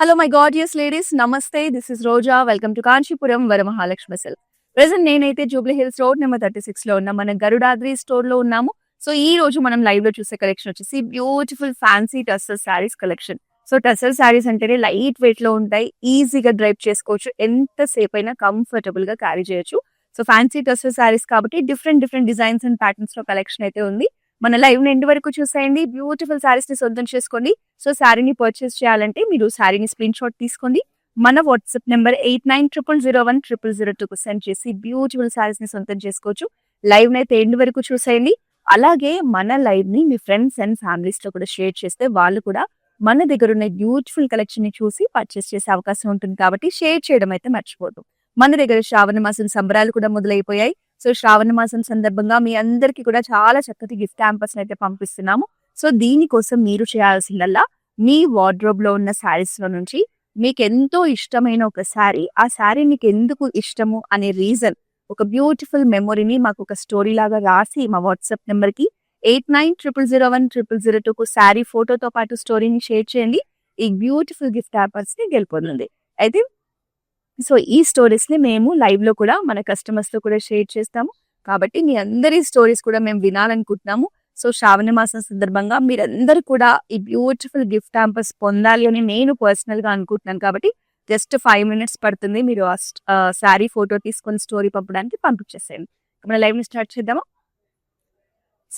Hello, my gorgeous ladies. Namaste. This is Roja. Welcome to Kanchipuram Varamahalakshmi Silk. Present నేనైతే Jubilee hills road number 36 లో ఉన్న మన Garudadri store లో ఉన్నాము. So ఈ రోజు మనం లైవ్ లో చూసే కలెక్షన్ వచ్చేసి beautiful fancy tussar saris collection. So tussar saris అంటేనే లైట్ వెయిట్ లో ఉంటాయి, ఈజీగా డ్రైవ్ చేసుకోవచ్చు, ఎంతసేపు అయినా కంఫర్టబుల్ గా క్యారీ చేయొచ్చు. సో ఫ్యాన్సీ టస్సర్ శారీస్ కాబట్టి డిఫరెంట్ డిజైన్స్ అండ్ ప్యాటర్న్స్ లో కలెక్షన్ అయితే ఉంది. మన లైవ్ ని ఎండ్ వరకు చూసేయండి, బ్యూటిఫుల్ శారీస్ ని సొంతం చేసుకోండి. సో శారీని పర్చేస్ చేయాలంటే మీరు శారీని స్క్రీన్ షాట్ తీసుకోండి, మన వాట్సాప్ నెంబర్ 8900010002 సెండ్ చేసి బ్యూటిఫుల్ శారీస్ ని సొంతం చేసుకోవచ్చు. లైవ్ నైతే ఎండ్ వరకు చూసేయండి. అలాగే మన లైవ్ ని మీ ఫ్రెండ్స్ అండ్ ఫ్యామిలీస్ లో కూడా షేర్ చేస్తే వాళ్ళు కూడా మన దగ్గర ఉన్న బ్యూటిఫుల్ కలెక్షన్ ని చూసి పర్చేస్ చేసే అవకాశం ఉంటుంది. కాబట్టి షేర్ చేయడం అయితే మర్చిపోదు. మన దగ్గర శ్రావణ మాసం సంబరాలు కూడా మొదలైపోయాయి. సో శ్రావణ మాసం సందర్భంగా మీ అందరికి కూడా చాలా చక్కటి గిఫ్ట్ హ్యాంపర్స్ అయితే పంపిస్తున్నాము. సో దీనికోసం మీరు చేయాల్సిందల్లా మీ వార్డ్రోబ్ లో ఉన్న శారీస్ లో నుంచి మీకు ఎంతో ఇష్టమైన ఒక శారీ, ఆ శారీ మీకు ఎందుకు ఇష్టము అనే రీజన్, ఒక బ్యూటిఫుల్ మెమొరీని మాకు ఒక స్టోరీ లాగా రాసి మా వాట్సాప్ నెంబర్ కి 8900010002 శారీ ఫోటోతో పాటు స్టోరీని షేర్ చేయండి. ఈ బ్యూటిఫుల్ గిఫ్ట్ హ్యాంపర్స్ ని గెలుపొందండి. అయితే సో ఈ స్టోరీస్ ని మేము లైవ్ లో కూడా మన కస్టమర్స్ తో కూడా షేర్ చేస్తాము. కాబట్టి మీ అందరి స్టోరీస్ కూడా మేము వినాలనుకుంటున్నాము. సో శ్రావణ మాసం సందర్భంగా మీరందరూ కూడా ఈ బ్యూటిఫుల్ గిఫ్ట్ హ్యాంపర్స్ పొందాలి అని నేను పర్సనల్ గా అనుకుంటున్నాను. కాబట్టి జస్ట్ 5 minutes పడుతుంది. మీరు శారీ ఫోటో తీసుకొని స్టోరీ పంపడానికి పంపించేసేయండి. మన లైవ్ ని స్టార్ట్ చేద్దామా?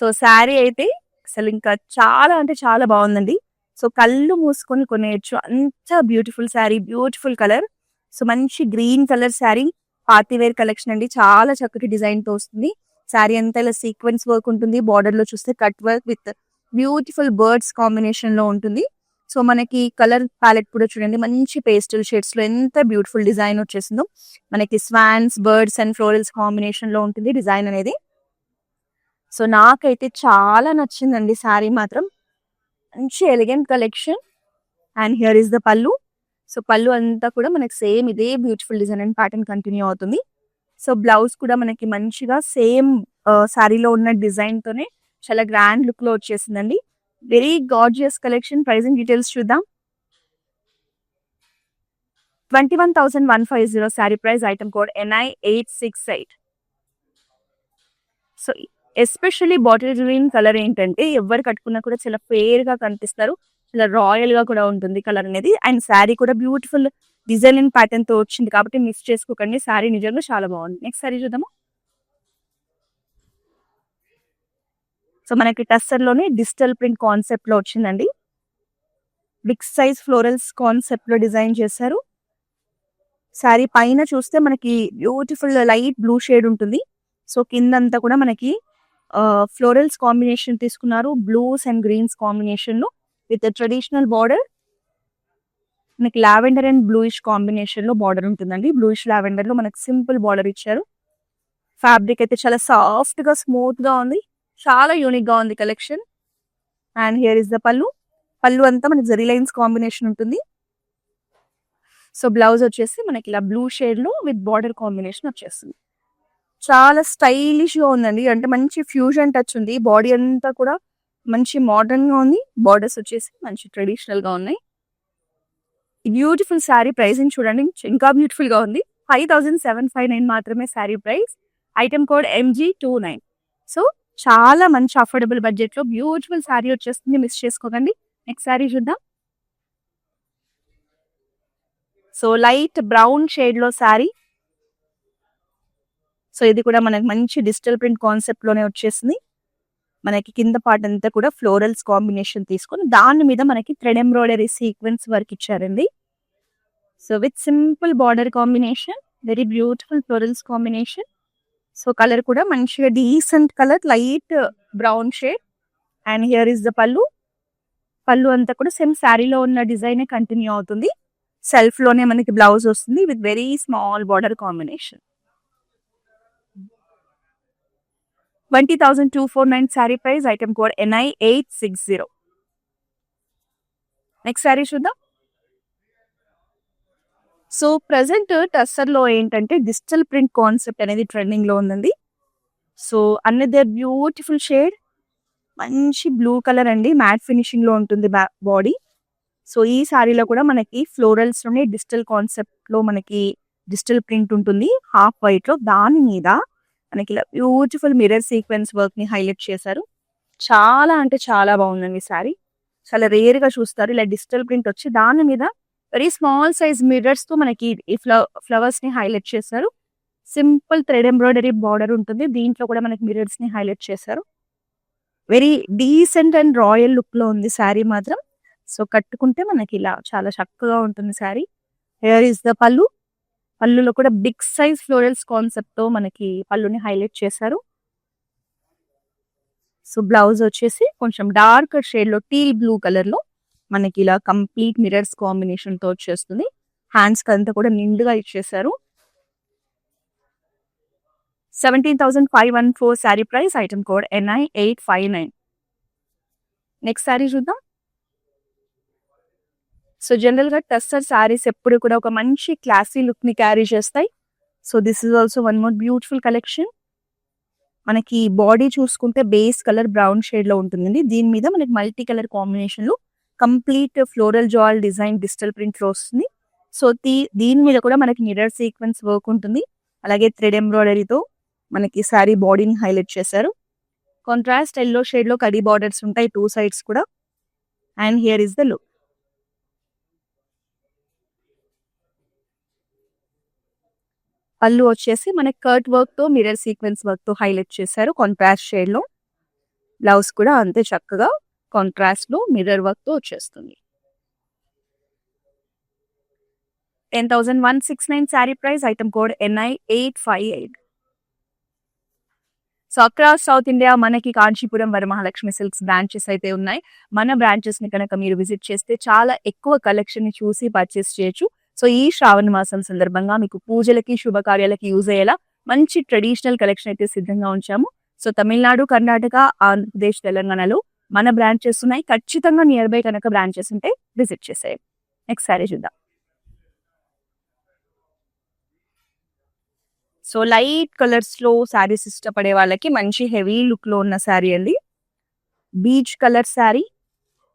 సో శారీ అయితే అసలు ఇంకా చాలా అంటే చాలా బాగుందండి. సో కళ్ళు మూసుకొని కొనేయచ్చు, అంత beautiful sari, beautiful colour. So మంచి green colour sari, partywear collection అండి. చాలా చక్కటి డిజైన్ తో వస్తుంది. శారీ అంతా ఇలా సీక్వెన్స్ వర్క్ ఉంటుంది. బార్డర్ లో చూస్తే cut work with beautiful birds combination లో ఉంటుంది. సో మనకి కలర్ ప్యాలెట్ కూడా చూడండి, మంచి పేస్టల్ షేడ్స్ లో ఎంత బ్యూటిఫుల్ డిజైన్ వచ్చేసిందో. మనకి swans, birds and florals combination లో ఉంటుంది డిజైన్ అనేది. సో నాకైతే చాలా నచ్చిందండి శారీ మాత్రం. మంచి elegant collection. And here is the pallu. So pallu అంతా కూడా మనకి సేమ్ ఇదే beautiful design and pattern continue అవుతుంది. సో బ్లౌజ్ కూడా మనకి మంచిగా సేమ్ శారీలో ఉన్న డిజైన్ తోనే చాలా గ్రాండ్ లుక్ లో వచ్చేసిందండి. Very gorgeous collection. Pricing details చూద్దాం. 21,150 sari price. Item code NI868. So especially bottle green colour ఏంటంటే ఎవరు కట్టుకున్నా కూడా చాలా ఫేర్ గా కనిపిస్తారు, చాలా రాయల్ గా కూడా ఉంటుంది కలర్ అనేది. అండ్ శారీ కూడా బ్యూటిఫుల్ డిజైన్ అండ్ ప్యాటర్న్ తో వచ్చింది కాబట్టి మిస్ చేసుకోకండి. శారీ నిజంగా చాలా బాగుంది. నెక్స్ట్ శారీ చూద్దాము. సో మనకి టస్సర్ లోనే డిజిటల్ ప్రింట్ కాన్సెప్ట్ లో వచ్చిందండి. బిగ్ సైజ్ ఫ్లోరల్స్ కాన్సెప్ట్ లో డిజైన్ చేశారు. శారీ పైన చూస్తే మనకి బ్యూటిఫుల్ లైట్ బ్లూ షేడ్ ఉంటుంది. సో కిందంతా కూడా మనకి ఫ్లోరల్స్ కాంబినేషన్ తీసుకున్నారు, బ్లూస్ అండ్ గ్రీన్స్ కాంబినేషన్ లో విత్ ట్రెడిషనల్ బార్డర్. మనకి లావెండర్ అండ్ బ్లూయిష్ కాంబినేషన్ లో బార్డర్ ఉంటుందండి. బ్లూయిష్ లావెండర్ లో మనకి సింపుల్ బార్డర్ ఇచ్చారు. ఫ్యాబ్రిక్ అయితే చాలా సాఫ్ట్ గా స్మూత్ గా ఉంది, చాలా యూనిక్ గా ఉంది collection. And here is the పళ్ళు. పళ్ళు అంతా మనకి జరీ లైన్స్ కాంబినేషన్ ఉంటుంది. సో బ్లౌజ్ వచ్చేసి మనకి ఇలా బ్లూ షేడ్ లో విత్ బార్డర్ కాంబినేషన్ వచ్చేస్తుంది. చాలా స్టైలిష్ గా ఉందండి, అంటే మంచి ఫ్యూజన్ టచ్ ఉంది. బాడీ అంతా కూడా మంచి మోడర్న్ గా ఉంది. బార్డర్స్ వచ్చేసి మంచి ట్రెడిషనల్ గా ఉన్నాయి. బ్యూటిఫుల్ శారీ ప్రైసింగ్ చూడండి, ఇంకా బ్యూటిఫుల్ గా ఉంది. 5,759 మాత్రమే sari price. Item code MG29. So చాలా మంచి అఫోర్డబుల్ బడ్జెట్ లో బ్యూటిఫుల్ శారీ వచ్చేస్తుంది, మిస్ చేసుకోకండి. నెక్స్ట్ శారీ చూద్దాం. సో లైట్ బ్రౌన్ షేడ్ లో శారీ. సో ఇది కూడా మనకి మంచి డిజిటల్ ప్రింట్ కాన్సెప్ట్ లోనే వచ్చేసింది. మనకి కింద పార్ట్ అంతా కూడా ఫ్లోరల్స్ కాంబినేషన్ తీసుకొని దాని మీద మనకి థ్రెడ్ ఎంబ్రాయిడరీ సీక్వెన్స్ వర్క్ ఇచ్చారండి. So with simple border combination, very beautiful florals combination. So colour కూడా మంచిగా decent colour, light brown shade. And here is the పళ్ళు. పళ్ళు అంతా కూడా సేమ్ శారీలో ఉన్న డిజైన్ కంటిన్యూ అవుతుంది. సెల్ఫ్ లోనే మనకి బ్లౌజ్ వస్తుంది with very small border combination. 20,249 sari price. Item code NI860. Next sari చూద్దాం. సో ప్రెసెంట్ టస్సర్ లో ఏంటంటే డిజిటల్ ప్రింట్ కాన్సెప్ట్ అనేది ట్రెండింగ్ లో ఉందండి. సో అనదర్ బ్యూటిఫుల్ షేడ్, మంచి బ్లూ కలర్ అండి, మ్యాట్ ఫినిషింగ్ లో ఉంటుంది బాడీ. సో ఈ శారీలో కూడా మనకి ఫ్లోరల్స్ లోనే డిజిటల్ కాన్సెప్ట్ లో మనకి డిజిటల్ ప్రింట్ ఉంటుంది హాఫ్ వైట్ లో. దాని మీద మనకి ఇలా బ్యూటిఫుల్ మిర్రర్ సీక్వెన్స్ వర్క్ ని హైలైట్ చేశారు. చాలా అంటే చాలా బాగుందండి శారీ. చాలా రేర్ గా చూస్తారు ఇలా డిజిటల్ ప్రింట్ వచ్చి దాని మీద వెరీ స్మాల్ సైజ్ మిర్రర్స్ తో మనకి ఈ ఫ్లవర్స్ ని హైలైట్ చేశారు. సింపుల్ థ్రెడ్ ఎంబ్రాయిడరీ బార్డర్ ఉంటుంది. దీంట్లో కూడా మనకి మిర్రర్స్ ని హైలైట్ చేశారు. Very decent and royal look లో ఉంది శారీ మాత్రం. సో కట్టుకుంటే మనకి ఇలా చాలా చక్కగా ఉంటుంది శారీ. హియర్ ఇస్ ద పళ్ళు. పళ్ళులో కూడా బిగ్ సైజ్ ఫ్లోరల్స్ కాన్సెప్ట్ తో మనకి పళ్ళుని హైలైట్ చేశారు. సో బ్లౌజ్ వచ్చేసి కొంచెం డార్క్ షేడ్ లో టీల్ బ్లూ కలర్ లో మనకి ఇలా కంప్లీట్ మిరర్స్ కాంబినేషన్ తో వచ్చేస్తుంది. హ్యాండ్స్ అంతా కూడా నిండుగా ఇచ్చేసారు. 17,514 sari price. Item code NI859. Next sari చూద్దాం. సో జనరల్ గా టస్సర్ శారీస్ ఎప్పుడు కూడా ఒక మంచి క్లాసీ లుక్ ని క్యారీ చేస్తాయి. So this is also one more beautiful collection. మనకి బాడీ చూసుకుంటే బేస్ కలర్ బ్రౌన్ షేడ్ లో ఉంటుందండి. దీని మీద మనకి మల్టీ కలర్ కాంబినేషన్ లో కంప్లీట్ ఫ్లోరల్ జాల్ డిజైన్ డిజిటల్ ప్రింట్ లో వస్తుంది. సో దీని మీద కూడా మనకి మిర్రర్ సీక్వెన్స్ వర్క్ ఉంటుంది. అలాగే థ్రెడ్ ఎంబ్రాయిడరీతో మనకి శారీ బాడీని హైలైట్ చేశారు. కాంట్రాస్ట్ ఎల్లో షేడ్ లో కడీ బార్డర్స్ ఉంటాయి టూ సైడ్స్ కూడా. And here is the look. పళ్ళు వచ్చేసి మనకి కర్ట్ వర్క్ తో మిర్రర్ సీక్వెన్స్ వర్క్ తో హైలైట్ చేశారు కాంట్రాస్ట్ షేడ్ లో. బ్లౌజ్ కూడా అంతే చక్కగా కాంట్రాస్ట్ లో మిర్రర్ వర్క్ తో వచ్చేస్తుంది. 10,169 sari price. Item code NI858. So across south India మనకి కాంచీపురం వరమహాలక్ష్మి సిల్క్స్ బ్రాంచెస్ అయితే ఉన్నాయి. మన బ్రాంచెస్ ని కనుక మీరు విజిట్ చేస్తే చాలా ఎక్కువ కలెక్షన్ ని చూసి పర్చేస్ చేయొచ్చు. సో ఈ శ్రావణ మాసం సందర్భంగా మీకు పూజలకి శుభకార్యాలకి యూజ్ అయ్యేలా మంచి ట్రెడిషనల్ కలెక్షన్ అయితే సిద్ధంగా ఉంచాము. సో తమిళనాడు, కర్ణాటక, ఆంధ్రప్రదేశ్, తెలంగాణలో మన బ్రాంచెస్ ఉన్నాయి. ఖచ్చితంగా నియర్ బై కనుక బ్రాంచెస్ ఉంటే విజిట్ చేసేయండి. నెక్స్ట్ శారీ చూద్దాం. సో లైట్ కలర్స్ లో శారీస్ ఇష్టపడే వాళ్ళకి మంచి హెవీ లుక్ లో ఉన్న శారీ అండి. Beach colour sari.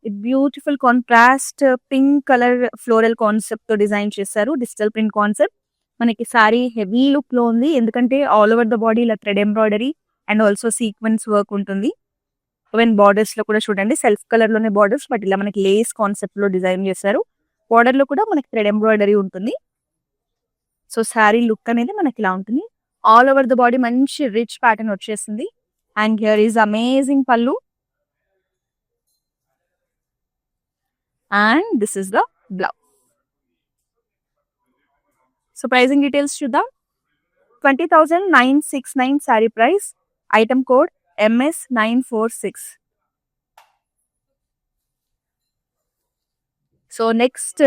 Beautiful contrast pink colour floral concept తో డిజైన్ చేశారు. Digital print concept. మనకి శారీ హెవీ లుక్ లో ఉంది. ఎందుకంటే ఆల్ ఓవర్ ద బాడీ ఇలా thread embroidery and also sequence work ఉంటుంది. ఈవెన్ బార్డర్స్ లో కూడా చూడండి సెల్ఫ్ కలర్ లోనే బార్డర్స్, బట్ ఇలా మనకి లేస్ కాన్సెప్ట్ లో డిజైన్ చేశారు. బార్డర్ లో కూడా మనకి థ్రెడ్ ఎంబ్రాయిడరీ ఉంటుంది. సో శారీ లుక్ అనేది మనకి ఇలా ఉంటుంది. ఆల్ ఓవర్ ద బాడీ మంచి రిచ్ ప్యాటర్న్ వచ్చేసింది. And here is amazing pallu. And this is the blouse. So pricing details చూద్దాం. 20,969 sari price. Item code MS946. So next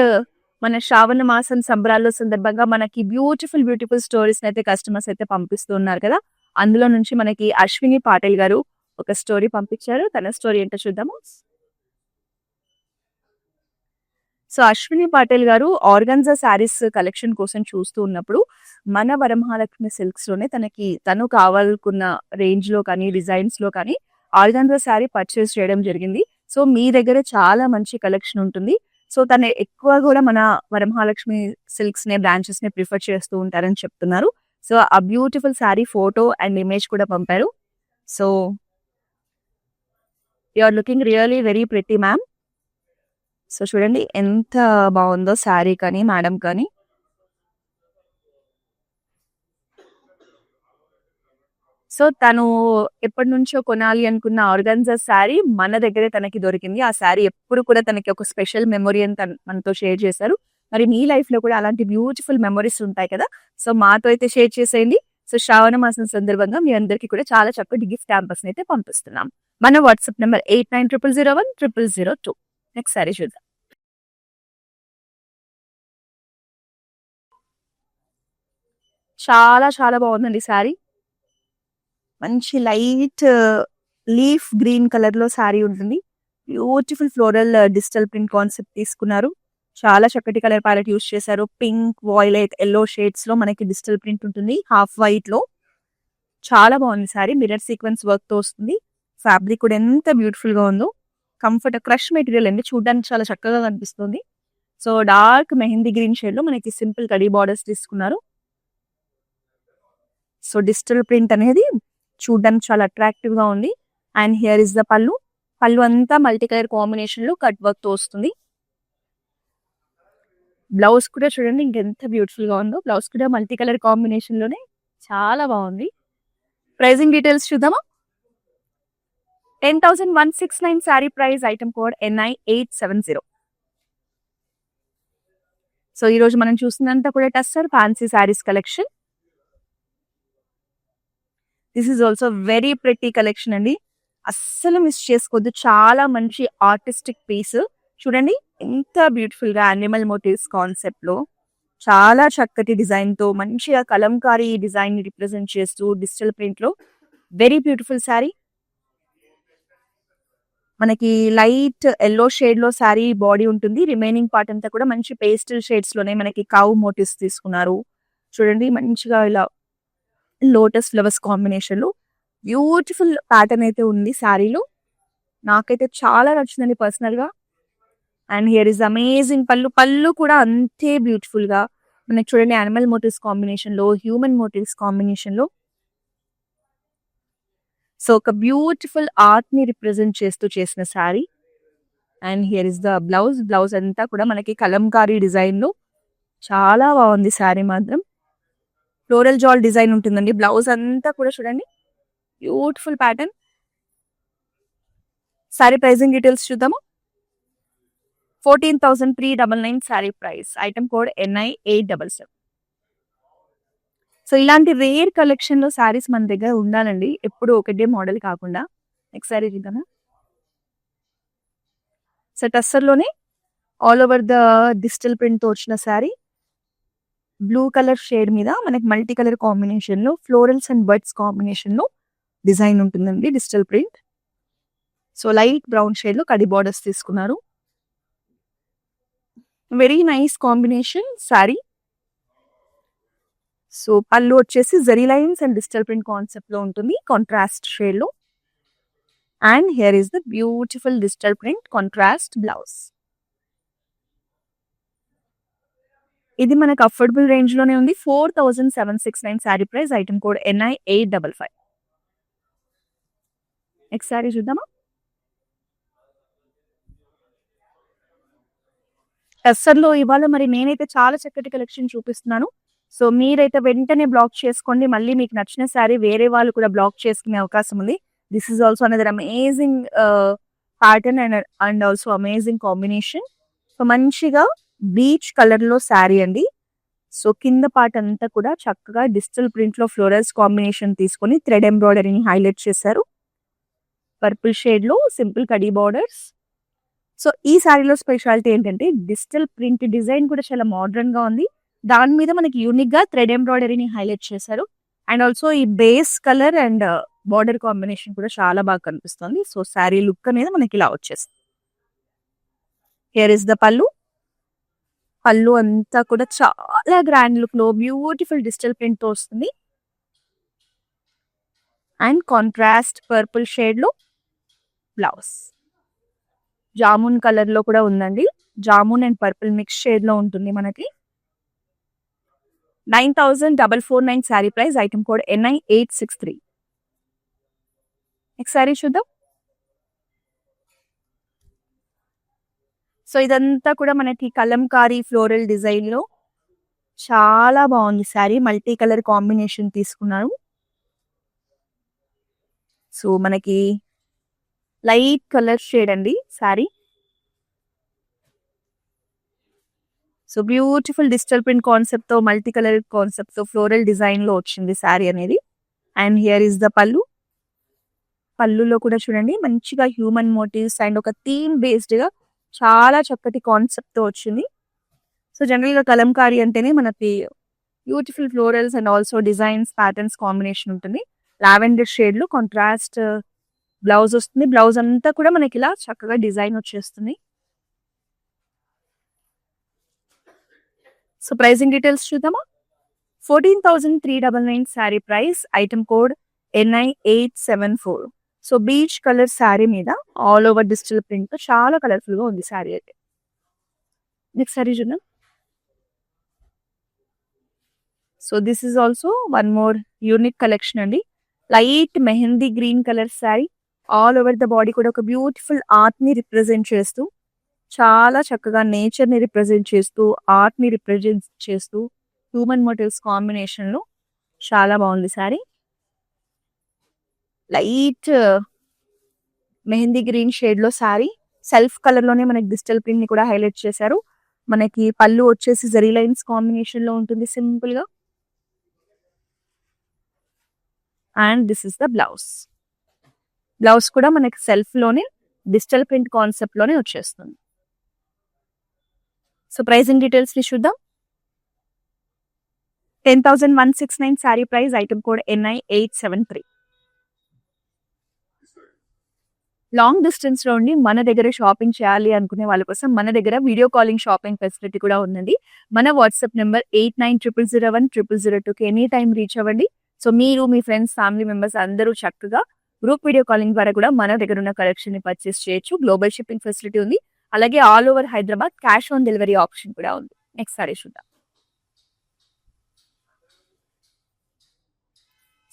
మన శ్రావణ మాసం సంబరాల్లో సందర్భంగా మనకి బ్యూటిఫుల్ స్టోరీస్ అయితే కస్టమర్స్ అయితే పంపిస్తూ ఉన్నారు కదా. అందులో నుంచి మనకి అశ్విని పాటిల్ గారు ఒక స్టోరీ పంపించారు. తన స్టోరీ ఏంటో చూద్దాము. సో అశ్విని పాటిల్ గారు ఆర్గన్జా శారీస్ కలెక్షన్ కోసం చూస్తూ ఉన్నప్పుడు మన వరమహాలక్ష్మి సిల్క్స్ లోనే తను కావాలనుకున్న రేంజ్ లో కానీ డిజైన్స్ లో కానీ ఆర్గన్జా శారీ పర్చేస్ చేయడం జరిగింది. సో మీ దగ్గర చాలా మంచి కలెక్షన్ ఉంటుంది. సో తను ఎక్కువ కూడా మన వరమహాలక్ష్మి సిల్క్స్ నే బ్రాంచెస్ ని ప్రిఫర్ చేస్తూ ఉంటారని చెప్తున్నారు. సో ఆ beautiful sari photo and image కూడా పంపారు. So you are looking really very pretty ma'am. So చూడండి ఎంత బాగుందో శారీ కానీ మేడం కానీ. సో తను ఎప్పటి నుంచో కొనాలి అనుకున్న ఆర్గన్జా శారీ మన దగ్గరే తనకి దొరికింది. ఆ శారీ ఎప్పుడు కూడా తనకి ఒక స్పెషల్ మెమొరీ అని మనతో షేర్ చేశారు. మరి మీ లైఫ్ లో కూడా అలాంటి బ్యూటిఫుల్ మెమొరీస్ ఉంటాయి కదా. సో మాతో అయితే షేర్ చేసేయండి. సో శ్రావణ మాసం సందర్భంగా మీ అందరికీ కూడా చాలా చక్కటి గిఫ్ట్ హ్యాంపర్స్ అయితే పంపిస్తున్నాం. మన వాట్సాప్ నెంబర్ 8900010002. నెక్స్ట్ శారీ చూద్దాం. చాలా చాలా బాగుందండి శారీ. మంచి లైట్ లీఫ్ గ్రీన్ కలర్ లో శారీ ఉంటుంది. Beautiful floral digital print concept తీసుకున్నారు. చాలా చక్కటి కలర్ ప్యాలెట్ యూస్ చేశారు. పింక్, వాయిలెట్, ఎల్లో షేడ్స్ లో మనకి డిజిటల్ ప్రింట్ ఉంటుంది హాఫ్ వైట్ లో. చాలా బాగుంది శారీ. మిర్రర్ సీక్వెన్స్ వర్క్ తో వస్తుంది. ఫ్యాబ్రిక్ కూడా ఎంత బ్యూటిఫుల్ గా ఉందో. కంఫర్ట్ క్రష్ మెటీరియల్ అండి. చూడడానికి చాలా చక్కగా కనిపిస్తుంది. So dark mehndi green shade లో మనకి సింపుల్ కడీ బార్డర్స్ తీసుకున్నారు. సో డిజిటల్ ప్రింట్ అనేది చూడడానికి చాలా అట్రాక్టివ్ గా ఉంది. అండ్ హియర్ ఇస్ ద పళ్ళు. పళ్ళు అంతా మల్టీ కలర్ కాంబినేషన్ లో కట్ వర్క్ తో వస్తుంది. బ్లౌజ్ కూడా చూడండి ఇంకెంత బ్యూటిఫుల్ గా ఉందో. బ్లౌజ్ కూడా మల్టీ కలర్ కాంబినేషన్ లోనే చాలా బాగుంది. ప్రైజింగ్ డీటెయిల్స్ చూద్దామా? 10,169 sari price. Item code NI870. So ఈ రోజు మనం చూస్తున్నంత కూడా tussar fancy saris collection. This is also very pretty collection అండి. అస్సలు మిస్ చేసుకోవద్దు. చాలా మంచి ఆర్టిస్టిక్ పీస్. చూడండి ఎంత బ్యూటిఫుల్ గా యానిమల్ మోటివ్స్ కాన్సెప్ట్ లో చాలా చక్కటి డిజైన్ తో మంచిగా కలంకారీ డిజైన్ ని రిప్రజెంట్ చేస్తూ డిజిటల్ ప్రింట్ లో వెరీ బ్యూటిఫుల్ శారీ. మనకి లైట్ ఎల్లో షేడ్ లో శారీ బాడీ ఉంటుంది. రిమైనింగ్ పార్ట్ అంతా కూడా మంచి పేస్టల్ షేడ్స్ లోనే మనకి కౌ మోటివ్స్ తీసుకున్నారు. చూడండి మంచిగా ఇలా లోటస్ ఫ్లవర్స్ కాంబినేషన్ లో బ్యూటిఫుల్ ప్యాటర్న్ అయితే ఉంది శారీలో. నాకైతే చాలా నచ్చిందండి పర్సనల్ గా. అండ్ హియర్ ఇస్ అమేజింగ్ పళ్ళు. పళ్ళు కూడా అంతే బ్యూటిఫుల్ గా మనకి చూడండి యానిమల్ మోటివ్స్ కాంబినేషన్ లో హ్యూమన్ మోటివ్స్ కాంబినేషన్ లో సో ఒక బ్యూటిఫుల్ ఆర్ట్ ని రిప్రజెంట్ చేస్తూ చేసిన sari. And here is the blouse. Blouse అంతా కూడా మనకి కలంకారీ డిజైన్ లో చాలా బాగుంది శారీ మాత్రం. ఫ్లోరల్ జాల్ డిజైన్ ఉంటుందండి. బ్లౌజ్ అంతా కూడా చూడండి beautiful pattern. Sari pricing details చూద్దాము. 14,399 sari price. Item code NI877. So ఇలాంటి రేర్ కలెక్షన్ లో శారీస్ మన దగ్గర ఉండాలండి. ఎప్పుడు ఒకటే మోడల్ కాకుండా. నెక్స్ట్ శారీ చూద్దామా? సో టస్సర్ లోనే all over the digital print తో వచ్చిన శారీ. బ్లూ కలర్ షేడ్ మీద మనకి మల్టీ కలర్ కాంబినేషన్ లో ఫ్లోరల్స్ అండ్ బర్డ్స్ కాంబినేషన్ లో డిజైన్ ఉంటుందండి digital print. So light brown shade లో కడి బార్డర్స్ తీసుకున్నారు. Very nice combination sari. So పళ్ళు వచ్చేసి zari lines and digital print concept లో ఉంటుంది కాంట్రాస్ట్ షేడ్ లో. And here is the beautiful digital print contrast blouse. ఇది మనకు అఫోర్డబుల్ రేంజ్ లోనే ఉంది. 4,769 sari price. Item code NI855. Next sari చూద్దామా? టస్సర్ లో ఇవాళ మరి నేనైతే చాలా చక్కటి కలెక్షన్ చూపిస్తున్నాను. సో మీరైతే వెంటనే బ్లాక్ చేసుకోండి. మళ్ళీ మీకు నచ్చిన శారీ వేరే వాళ్ళు కూడా బ్లాక్ చేసుకునే అవకాశం ఉంది. This is also another amazing pattern and also amazing combination. So మంచిగా బీచ్ కలర్ లో శారీ అండి. సో కింద పార్ట్ అంతా కూడా చక్కగా డిజిటల్ ప్రింట్ లో ఫ్లోరల్స్ కాంబినేషన్ తీసుకొని థ్రెడ్ ఎంబ్రాయిడరీని హైలైట్ చేశారు. పర్పుల్ షేడ్ లో సింపుల్ కడీ బార్డర్స్. సో ఈ శారీలో స్పెషాలిటీ ఏంటంటే డిజిటల్ ప్రింట్ డిజైన్ కూడా చాలా మోడర్న్ గా ఉంది. దాని మీద మనకి యూనిక్ గా థ్రెడ్ ఎంబ్రాయిడరీని హైలైట్ చేశారు. అండ్ ఆల్సో ఈ base colour and border combination కూడా చాలా బాగా కనిపిస్తుంది. సో శారీ లుక్ అనేది మనకి ఇలా వచ్చేస్తుంది. హియర్ ఇస్ ద పళ్ళు. పళ్ళు అంతా కూడా చాలా గ్రాండ్ లుక్ లో బ్యూటిఫుల్ డిజిటల్ ప్రింట్ తో వస్తుంది. అండ్ కాంట్రాస్ట్ పర్పుల్ షేడ్ లో బ్లౌజ్. జామున్ కలర్ లో కూడా ఉందండి. Jamun and purple mix shade లో ఉంటుంది మనకి. 9,449 sari price. Item code NI863. Next sari చూద్దాం. సో ఇదంతా కూడా మనకి కలంకారీ ఫ్లోరల్ డిజైన్ లో చాలా బాగుంది శారీ. మల్టీ కలర్ కాంబినేషన్ తీసుకున్నారు. సో మనకి లైట్ కలర్ షేడ్ అండి sari. So beautiful digital print concept తో మల్టీ కలర్ కాన్సెప్ట్ తో ఫ్లోరల్ డిజైన్ లో వచ్చింది శారీ అనేది. అండ్ హియర్ ఇస్ ద పళ్ళు. పళ్ళులో కూడా చూడండి మంచిగా హ్యూమన్ మోటివ్స్ అండ్ ఒక థీమ్ బేస్డ్ గా చాలా చక్కటి కాన్సెప్ట్ తో వచ్చింది. సో జనరల్ గా కలంకారీ అంటేనే మనకి beautiful florals and also designs patterns combination ఉంటుంది. లావెండర్ షేడ్ లో కాంట్రాస్ట్ బ్లౌజ్ వస్తుంది. బ్లౌజ్ అంతా కూడా మనకి ఇలా చక్కగా డిజైన్ వచ్చేస్తుంది. సో ప్రైజింగ్ డీటెయిల్స్ చూద్దామా? 14,399 sari price. Item code NI874. So beach colour sari మీద ఆల్ ఓవర్ డిజిటల్ ప్రింట్ తో చాలా కలర్ఫుల్ గా ఉంది శారీ అయితే. నెక్స్ట్ శారీ చూద్దాం. So this is also one more unique collection అండి. Light mehndi green colour sari, all over the body కూడా ఒక బ్యూటిఫుల్ ఆర్ట్ ని రిప్రజెంట్ చేస్తూ, చాలా చక్కగా నేచర్ ని రిప్రజెంట్ చేస్తూ, ఆర్ట్ ని రిప్రజెంట్ చేస్తూ, హ్యూమన్ మోటివ్స్ కాంబినేషన్ లో చాలా బాగుంది sari. Light mehndi green shade లో శారీ, సెల్ఫ్ కలర్ లోనే మనకి డిజిటల్ ప్రింట్ ని కూడా హైలైట్ చేశారు. మనకి పళ్ళు వచ్చేసి జరీ లైన్స్ కాంబినేషన్ లో ఉంటుంది సింపుల్ గా. And this is the blouse. Blouse కూడా మనకి సెల్ఫ్ లోనే డిజిటల్ ప్రింట్ కాన్సెప్ట్ లోనే వచ్చేస్తుంది. సో ప్రైసింగ్ డీటెయిల్స్ ని చూద్దాం. 10,169 sari price, item code NI873. Long distance లో ఉండి మన దగ్గర షాపింగ్ చేయాలి అనుకునే వాళ్ళ కోసం మన దగ్గర వీడియో కాలింగ్ షాపింగ్ ఫెసిలిటీ కూడా ఉందండి. మన వాట్సాప్ నెంబర్ 8900010002కి ఎనీ టైం రీచ్ అవ్వండి. సో మీరు, మీ ఫ్రెండ్స్, ఫ్యామిలీ మెంబర్స్ అందరూ చక్కగా గ్రూప్ వీడియో కాలింగ్ ద్వారా కూడా మన దగ్గర ఉన్న కలెక్షన్ ని పర్చేస్ చేయొచ్చు. గ్లోబల్ షిప్పింగ్ ఫెసిలిటీ ఉంది. అలాగే all over Hyderabad cash on delivery option కూడా ఉంది. నెక్స్ట్ సారీ చూద్దాం.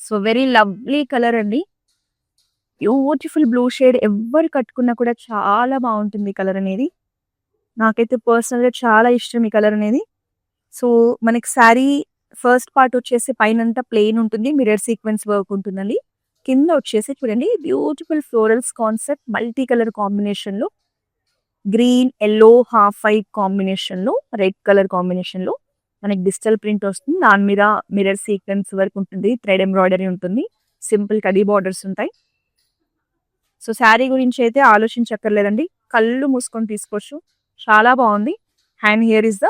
సో వెరీ లవ్లీ కలర్ అండి. Beautiful blue shade. ఎవరు కట్టుకున్నా కూడా చాలా బాగుంటుంది ఈ కలర్ అనేది. నాకైతే పర్సనల్ గా చాలా ఇష్టం ఈ కలర్ అనేది. సో మనకి శారీ ఫస్ట్ పార్ట్ వచ్చేసి పైనంతా ప్లెయిన్ ఉంటుంది, మిర్రర్ సీక్వెన్స్ వర్క్ ఉంటుందండి. కింద వచ్చేసి చూడండి beautiful florals concept multi colour combination లో, green, yellow, half white combination లో, రెడ్ కలర్ కాంబినేషన్ లో మనకి డిజిటల్ ప్రింట్ వస్తుంది. దాని మీద మిర్రర్ సీక్వెన్స్ వర్క్ ఉంటుంది, థ్రెడ్ ఎంబ్రాయిడరీ ఉంటుంది, సింపుల్ కడీ బార్డర్స్ ఉంటాయి. సో శారీ గురించి అయితే ఆలోచించక్కర్లేదండి, కళ్ళు మూసుకొని తీసుకోవచ్చు. చాలా బాగుంది. అండ్ హియర్ ఇస్ ద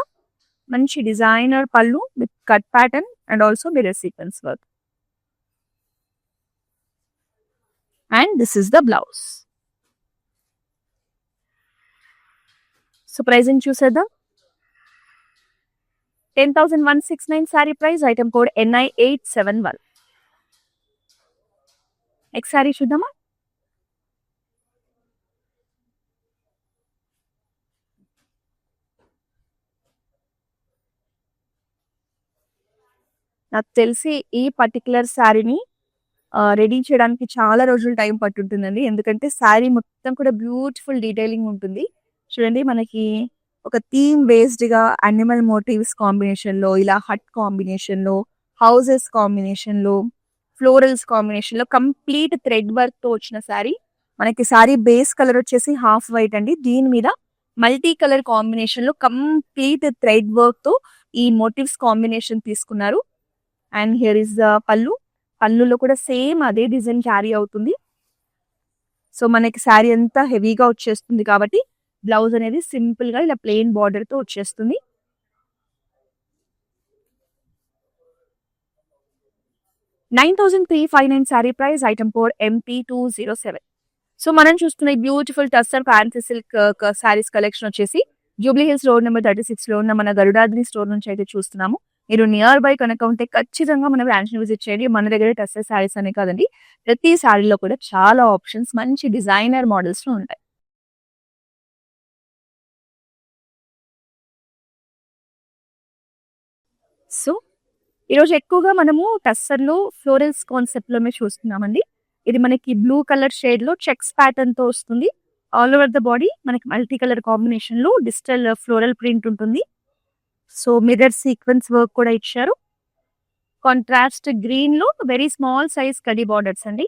మంచి designer pallu with cut pattern and also mirror sequence work. And this is the blouse. So pricing చూసేద్దాం. 10,169 sari price, item code NI871. Next sari చూద్దామా. నాకు తెలిసి ఈ పర్టికులర్ శారీని రెడీ చేయడానికి చాలా రోజులు టైం పట్టుంటుందండి. ఎందుకంటే శారీ మొత్తం కూడా బ్యూటిఫుల్ డీటెయిలింగ్ ఉంటుంది. చూడండి మనకి ఒక థీమ్ బేస్డ్ గా అనిమల్ మోటివ్స్ కాంబినేషన్ లో, ఇలా హట్ కాంబినేషన్ లో, హౌసెస్ కాంబినేషన్ లో, ఫ్లోరల్స్ కాంబినేషన్ లో కంప్లీట్ థ్రెడ్ వర్క్ తో వచ్చిన శారీ. మనకి శారీ బేస్ కలర్ వచ్చేసి హాఫ్ వైట్ అండి. దీని మీద మల్టీ కలర్ కాంబినేషన్ లో కంప్లీట్ థ్రెడ్ వర్క్ తో ఈ మోటివ్స్ కాంబినేషన్ తీసుకున్నారు. అండ్ హియర్ ఇస్ ద పళ్ళు. పళ్ళులో కూడా సేమ్ అదే డిజైన్ క్యారీ అవుతుంది. సో మనకి శారీ అంతా హెవీగా వచ్చేస్తుంది కాబట్టి బ్లౌజ్ అనేది సింపుల్ గా ఇలా ప్లెయిన్ బార్డర్ తో వచ్చేస్తుంది. $9,359 sari price, item code MP207. So మనం చూస్తున్న ఈ beautiful tussar fancy silk saris collection వచ్చేసి జూబ్లీ హిల్స్ రోడ్ నెంబర్ 36 లో ఉన్న మన గరుడాద్రి స్టోర్ నుంచి అయితే చూస్తున్నాము. మీరు నియర్ బై కనుక ఉంటే ఖచ్చితంగా మన బ్రాంచ్ ని విజిట్ చేయండి. మన దగ్గర టస్సర్ శారీస్ అనే కాదండి, ప్రతి శారీలో కూడా చాలా ఆప్షన్స్ మంచి డిజైనర్ మోడల్స్ లో ఉంటాయి. సో ఈరోజు ఎక్కువగా మనము టస్సర్ లో ఫ్లోరల్స్ కాన్సెప్ట్ లోనే చూస్తున్నామండి. ఇది మనకి బ్లూ కలర్ షేడ్ లో చెక్స్ ప్యాటర్న్ తో వస్తుంది. ఆల్ ఓవర్ ద బాడీ మనకి మల్టీ కలర్ కాంబినేషన్ లో డిజిటల్ ఫ్లోరల్ ప్రింట్ ఉంటుంది. సో మిర్రర్ సీక్వెన్స్ వర్క్ కూడా ఇచ్చారు. కాంట్రాస్ట్ గ్రీన్ లో వెరీ స్మాల్ సైజ్ కడీ బార్డర్స్ అండి.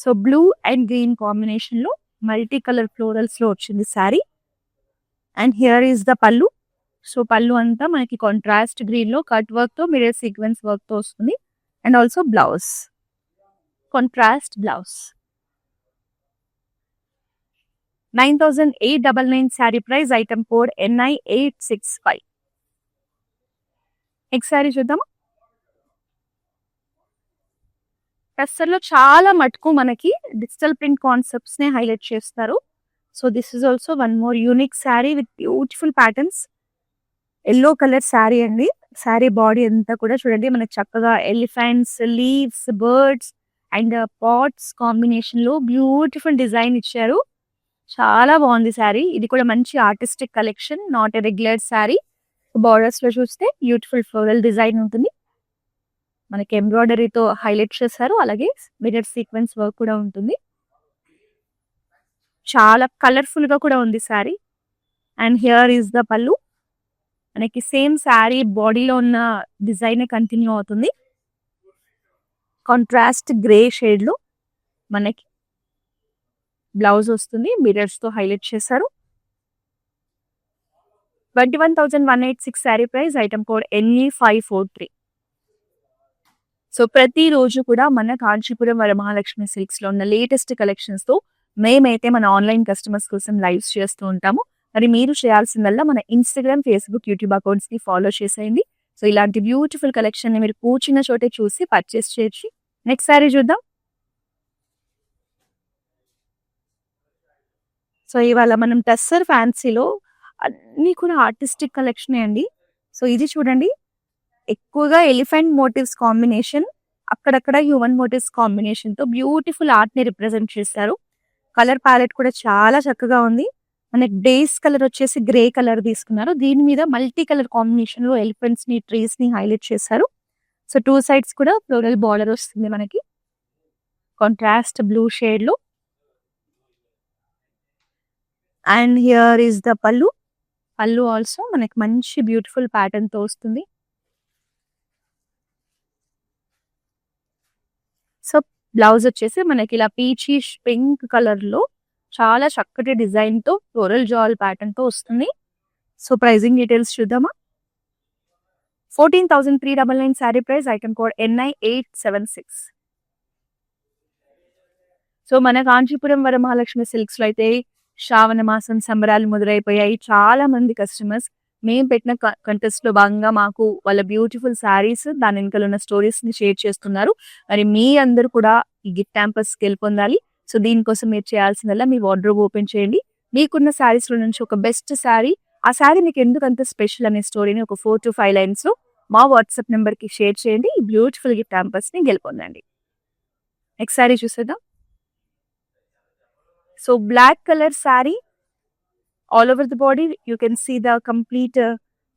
So blue and green combination లో మల్టీ కలర్ ఫ్లోరల్స్ లో వచ్చింది sari. And here is the pallu. So pallu అంతా మనకి కాంట్రాస్ట్ గ్రీన్ లో కట్ వర్క్ తో మిర్రర్ సీక్వెన్స్ వర్క్ తో వస్తుంది. And also blouse, contrast blouse. 9,899 sari price, item code NI865. Next sari చూద్దామా. టస్సర్ లో చాలా మటుకు మనకి డిజిటల్ ప్రింట్ కాన్సెప్ట్స్ నే హైలైట్ చేస్తారు. So this is also one more unique sari with beautiful patterns. Yellow colour sari అండి. శారీ బాడీ అంతా కూడా చూడండి మనకి చక్కగా elephants, leaves, birds and pots combination లో బ్యూటిఫుల్ డిజైన్ ఇచ్చారు. చాలా బాగుంది శారీ. ఇది కూడా మంచి artistic collection, not a regular sari. Borders లో చూస్తే బ్యూటిఫుల్ ఫ్లోరల్ డిజైన్ ఉంటుంది. మనకి ఎంబ్రాయిడరీతో హైలైట్ చేశారు. అలాగే మిర్రర్ సీక్వెన్స్ వర్క్ కూడా ఉంటుంది. చాలా కలర్ఫుల్ గా కూడా ఉంది sari. And here is the పళ్ళు. మనకి సేమ్ శారీ బాడీలో ఉన్న డిజైన్ కంటిన్యూ అవుతుంది. కాంట్రాస్ట్ గ్రే షేడ్ లో మనకి బ్లౌజ్ వస్తుంది. మిర్రర్స్ తో హైలైట్ చేశారు. 21,186 sari price. Item code NE543. So ప్రతిరోజు కూడా మన కాంచీపురం వరమహాలక్ష్మి సిల్క్స్ లో ఉన్న లేటెస్ట్ కలెక్షన్స్ తో మేమైతే మన ఆన్లైన్ కస్టమర్స్ కోసం లైవ్స్ చేస్తూ ఉంటాము. మరి మీరు చేయాల్సిందల్లా మన ఇన్స్టాగ్రామ్, ఫేస్బుక్, యూట్యూబ్ అకౌంట్స్ ని ఫాలో చేసేయండి. సో ఇలాంటి బ్యూటిఫుల్ కలెక్షన్ ని మీరు కూర్చున్న చోటే చూసి పర్చేస్ చేయొచ్చు. నెక్స్ట్ సారీ చూద్దాం. సో ఇవాళ మనం టస్సర్ ఫ్యాన్సీలో అన్ని కూడా ఆర్టిస్టిక్ కలెక్షన్ అండి. సో ఇది చూడండి, ఎక్కువగా ఎలిఫెంట్ మోటివ్స్ కాంబినేషన్, అక్కడక్కడ హ్యూమన్ మోటివ్స్ కాంబినేషన్ తో బ్యూటిఫుల్ ఆర్ట్ ని రిప్రజెంట్ చేస్తారు. కలర్ ప్యాలెట్ కూడా చాలా చక్కగా ఉంది. మనకి బేస్ కలర్ వచ్చేసి గ్రే కలర్ తీసుకున్నారు. దీని మీద మల్టీ కలర్ కాంబినేషన్ లో ఎలిఫెంట్స్ ని, ట్రీస్ ని హైలైట్ చేశారు. సో టూ సైడ్స్ కూడా ఫ్లోరల్ బార్డర్ వస్తుంది మనకి కాంట్రాస్ట్ బ్లూ షేడ్ లో. అండ్ హియర్ ఈస్ ద పళ్ళు. పళ్ళు ఆల్సో మనకి మంచి బ్యూటిఫుల్ ప్యాటర్న్ తో వస్తుంది. సో బ్లౌజ్ వచ్చేసి మనకి ఇలా పీచిష్ పింక్ కలర్ లో చాలా చక్కటి డిజైన్ తో ఫ్లోరల్ జాల్ ప్యాటర్న్ తో వస్తుంది. సో ప్రైజింగ్ డీటెయిల్స్ చూద్దామా. 14,399 sari price. Item code NI876. So మన కాంచీపురం వరమహాలక్ష్మి సిల్క్స్ లో అయితే శ్రావణ మాసం సంబరాలు మొదలైపోయాయి. చాలా మంది కస్టమర్స్ మేము పెట్టిన కంటెస్ట్ లో భాగంగా మాకు వాళ్ళ బ్యూటిఫుల్ శారీస్, దాని వెనుకలు ఉన్న స్టోరీస్ ని షేర్ చేస్తున్నారు. మరి మీ అందరూ కూడా ఈ గిఫ్ట్ క్యాంపస్ గెలుపొందాలి. సో దీనికోసం మీరు చేయాల్సిందల్లా మీ వార్డ్రోబ్ ఓపెన్ చేయండి. మీకున్న శారీస్ లో నుంచి ఒక బెస్ట్ శారీ, ఆ శారీ మీకు ఎందుకు అంత స్పెషల్ అనే స్టోరీని ఒక 4 to 5 లైన్స్ లో మా వాట్సాప్ నెంబర్ కి షేర్ చేయండి. ఈ బ్యూటిఫుల్ గిఫ్ట్ క్యాంపస్ ని గెలుపొందండి. నెక్స్ట్ శారీ చూసేద్దాం. So black colour sari, all over the body you can see the complete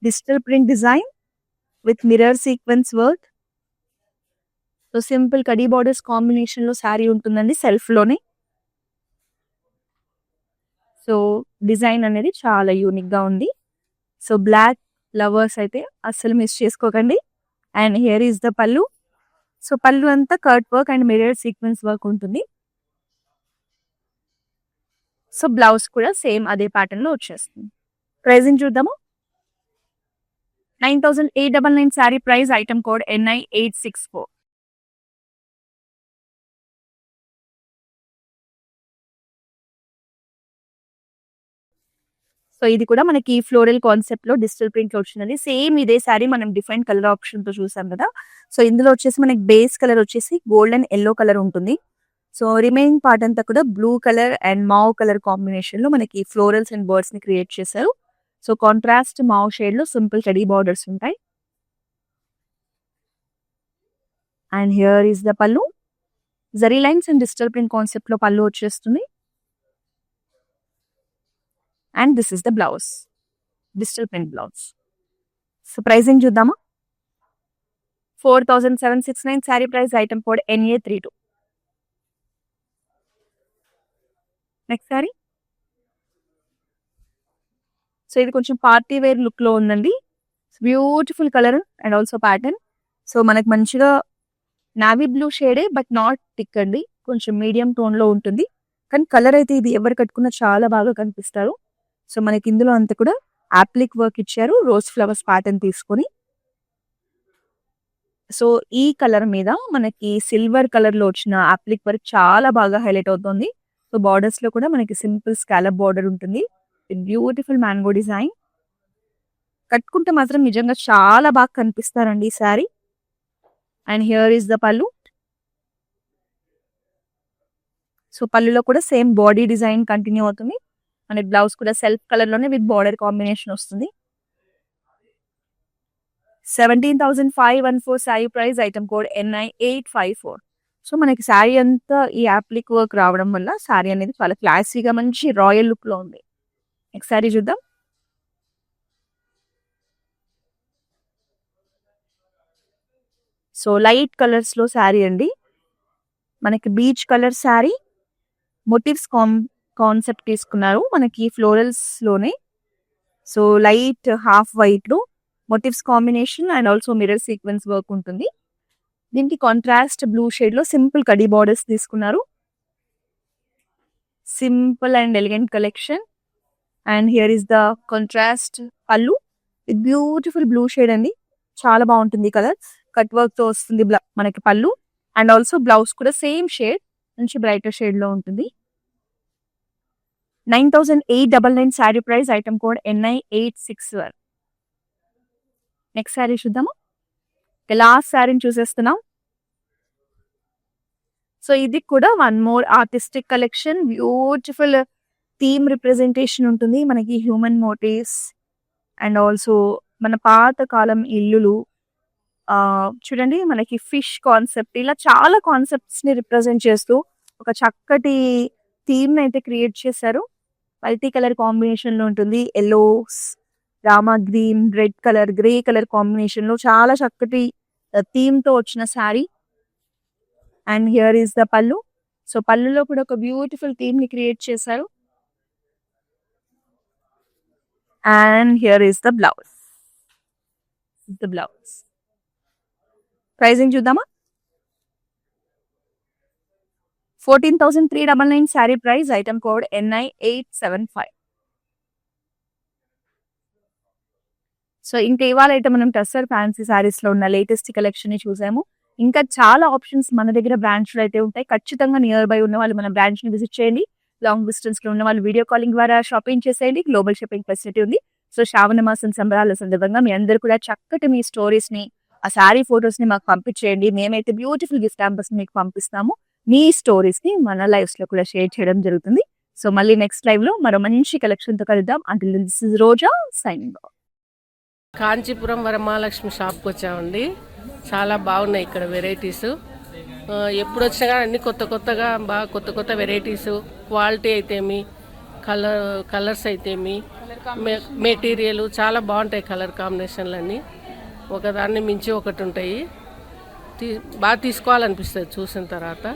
digital print design with mirror sequence work. So simple కడీ బార్డర్స్ కాంబినేషన్ లో శారీ ఉంటుందండి సెల్ఫ్ లోనే. So design అనేది చాలా యూనిక్ గా ఉంది. సో బ్లాక్ లవర్స్ అయితే అస్సలు మిస్ చేసుకోకండి. And here is the pallu. So pallu అంతా కర్ట్ work and mirror sequence work ఉంటుంది. సో బ్లౌజ్ కూడా సేమ్ అదే ప్యాటర్న్ లో వచ్చేస్తుంది. ప్రైజింగ్ చూద్దాము. 9,899 sari price. Item code NI864. So ఇది కూడా మనకి ఫ్లోరల్ కాన్సెప్ట్ లో డిజిటల్ ప్రింట్ లో వచ్చినది. సేమ్ ఇదే శారీ మనం డిఫరెంట్ కలర్ ఆప్షన్ తో చూసాం కదా. సో ఇందులో వచ్చేసి మనకి బేస్ కలర్ వచ్చేసి గోల్డ్ అండ్ ఎల్లో కలర్ ఉంటుంది. సో రిమైనింగ్ పార్ట్ అంతా కూడా blue colour and mauve colour combination లో మనకి ఫ్లోరల్స్ అండ్ బర్డ్స్ ని క్రియేట్ చేశారు. సో కాంట్రాస్ట్ మావ్ షేడ్ లో సింపుల్ కడీ బార్డర్స్ ఉంటాయి. And here is the pallu. Zari lines and digital print concept లో పళ్ళు వచ్చేస్తుంది. And this is the blouse, digital print blouse. So pricing చూద్దామా. 4,769 sari price. Item code NA32. Next sari. So ఇది కొంచెం party wear look లో ఉందండి. Beautiful colour and also pattern. So మనకు మంచిగా navy blue షేడే బట్ నాట్ థిక్ అండి, కొంచెం మీడియం టోన్ లో ఉంటుంది. కానీ కలర్ అయితే ఇది ఎవరు కట్టుకున్నా చాలా బాగా కనిపిస్తారు. సో మనకి ఇందులో అంతా కూడా యాప్లిక్ వర్క్ ఇచ్చారు, రోజ్ ఫ్లవర్స్ ప్యాటర్న్ తీసుకొని. సో ఈ కలర్ మీద మనకి సిల్వర్ కలర్ లో వచ్చిన యాప్లిక్ వర్క్ చాలా బాగా హైలైట్ అవుతుంది. సో బార్డర్స్ లో కూడా మనకి సింపుల్ స్కాలప్ బార్డర్ ఉంటుంది. Beautiful mango design. కట్టుకుంటే మాత్రం నిజంగా చాలా బాగా కనిపిస్తారండి ఈ sari. And here is the pallu. So పళ్ళులో కూడా సేమ్ బాడీ డిజైన్ కంటిన్యూ అవుతుంది. మనకి బ్లౌజ్ కూడా సెల్ఫ్ కలర్ లోనే విత్ బార్డర్ కాంబినేషన్ వస్తుంది. 17,514 sari price. Item code NI854. So మనకి శారీ అంతా ఈ యాప్లిక్ వర్క్ రావడం వల్ల శారీ అనేది చాలా క్లాసీగా మంచి రాయల్ లుక్ లో ఉంది. నెక్స్ట్ శారీ చూద్దాం. సో లైట్ కలర్స్ లో శారీ అండి. మనకి peach colour sari, motifs concept తీసుకున్నారు మనకి ఫ్లోరల్స్ లోనే. సో లైట్ హాఫ్ వైట్ లో motifs combination and also mirror sequence work ఉంటుంది. దీనికి కాంట్రాస్ట్ బ్లూ షేడ్ లో సింపుల్ కడీ బార్డర్స్ తీసుకున్నారు. Simple and elegant collection. And here is the contrast pallu with beautiful blue shade అండి. చాలా బాగుంటుంది కలర్. కట్ వర్క్ తో వస్తుంది మనకి పళ్ళు. అండ్ ఆల్సో బ్లౌజ్ కూడా సేమ్ షేడ్, మంచి బ్రైటర్ షేడ్ లో ఉంటుంది. 9899 sari price. Item code NI861. Next sari చూద్దాము. లాస్ట్ శారీని చూసేస్తున్నాం. సో ఇది కూడా one more artistic collection. Beautiful theme representation ఉంటుంది మనకి. హ్యూమన్ మోటివ్స్ అండ్ ఆల్సో మన పాత కాలం ఇల్లులు, చూడండి మనకి ఫిష్ కాన్సెప్ట్, ఇలా చాలా కాన్సెప్ట్స్ ని రిప్రజెంట్ చేస్తూ ఒక చక్కటి థీమ్ అయితే క్రియేట్ చేశారు. మల్టీ కలర్ కాంబినేషన్ లో ఉంటుంది. ఎల్లోస్, రామా green, red colour, grey colour combination లో చాలా చక్కటి థీమ్ తో వచ్చిన sari. And here is the pallu. So పళ్ళులో కూడా ఒక బ్యూటిఫుల్ థీమ్ ని క్రియేట్ చేశారు. And here is the blouse. Pricing చూద్దామా. 14,399 sari price. Item code NI875. So ఇంకా ఇవాళ అయితే మనం టస్సర్ ఫ్యాన్సీ శారీస్ లో ఉన్న లేటెస్ట్ కలెక్షన్ ని చూసాము. ఇంకా చాలా ఆప్షన్స్ మన దగ్గర బ్రాంచ్ లో అయితే ఉంటాయి. ఖచ్చితంగా నియర్ బై ఉన్న వాళ్ళు మన బ్రాంచ్ ని విజిట్ చేయండి. లాంగ్ డిస్టెన్స్ లో ఉన్న వాళ్ళు వీడియో కాలింగ్ ద్వారా షాపింగ్ చేసేయండి. గ్లోబల్ షాపింగ్ ఫెసిలిటీ ఉంది. సో శ్రావణ మాసం సంబరాల సందర్భంగా మీ అందరూ కూడా చక్కటి మీ స్టోరీస్ ని, ఆ శారీ ఫొటోస్ ని మాకు పంపించేయండి. మేమైతే బ్యూటిఫుల్ గిఫ్ట్ హ్యాంపర్స్ మీకు పంపిస్తాము. మీ స్టోరీస్ ని మన లైవ్స్ లో కూడా షేర్ చేయడం జరుగుతుంది. సో మళ్ళీ నెక్స్ట్ లైవ్ లో మరో మంచి కలెక్షన్ తో కలుద్దాం. Until this is Roja signing off. Kanchipuram Varamahalakshmi షాప్కి వచ్చామండి. చాలా బాగున్నాయి ఇక్కడ వెరైటీస్. ఎప్పుడు వచ్చినా కానీ అన్ని కొత్తగా బాగా కొత్త వెరైటీస్, క్వాలిటీ అయితేమి, కలర్స్ అయితేమి, మెటీరియల్ చాలా బాగుంటాయి. కలర్ కాంబినేషన్లు అన్నీ ఒకదాన్ని మించి ఒకటి ఉంటాయి. బాగా తీసుకోవాలనిపిస్తుంది చూసిన తర్వాత.